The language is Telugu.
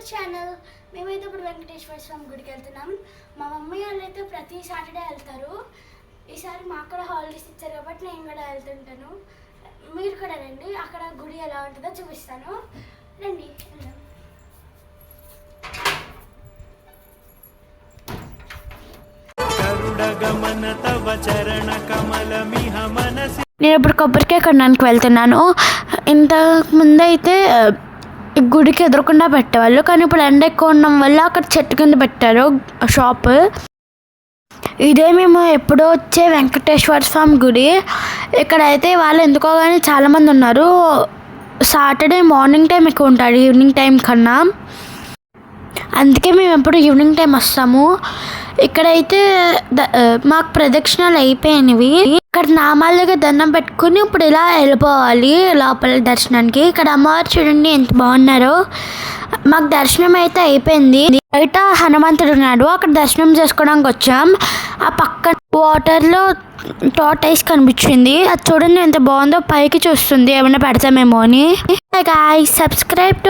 ఛానల్. మేమైతే ఇప్పుడు వెంకటేశ్వర స్వామి గుడికి వెళ్తున్నాం. మా మమ్మీ వాళ్ళు అయితే ప్రతి సాటర్డే వెళ్తారు. ఈసారి మాకు కూడా హాలిడేస్ ఇచ్చారు కాబట్టి నేను కూడా వెళ్తుంటాను. మీరు కూడా రండి, అక్కడ గుడి ఎలా ఉంటుందో చూపిస్తాను. రండి వెళ్దాం. నేను ఇప్పుడు కొబ్బరికాయ కొనడానికి వెళ్తున్నాను. ఇంతకు ముందు అయితే గుడికి ఎదురకుండా పెట్టేవాళ్ళు, కానీ ఇప్పుడు ఎండ ఎక్కువ ఉండడం వల్ల అక్కడ చెట్టు కింద పెట్టారు షాప్. ఇదే మేము ఎప్పుడో వచ్చే వెంకటేశ్వర స్వామి గుడి. ఇక్కడైతే వాళ్ళు ఎందుకో కానీ చాలామంది ఉన్నారు. సాటర్డే మార్నింగ్ టైం ఎక్కువ ఉంటాడు, ఈవినింగ్ టైం కన్నా. అందుకే మేము ఎప్పుడు ఈవినింగ్ టైం వస్తాము. ఇక్కడైతే మాకు ప్రదక్షిణాలు అయిపోయినవి. ఇక్కడ నామాలుగా దండం పెట్టుకుని ఇప్పుడు ఇలా వెళ్ళిపోవాలి లోపల దర్శనానికి. ఇక్కడ అమ్మవారు చూడండి ఎంత బాగున్నారో. మాకు దర్శనం అయితే అయిపోయింది. బయట హనుమంతుడు ఉన్నాడు, అక్కడ దర్శనం చేసుకోవడానికి వచ్చాం. ఆ పక్కన వాటర్లో టార్టాయిస్ కనిపించింది, అది చూడండి ఎంత బాగుందో. పైకి చూస్తుంది, ఏమైనా పెడతామేమో అని. Subscribe to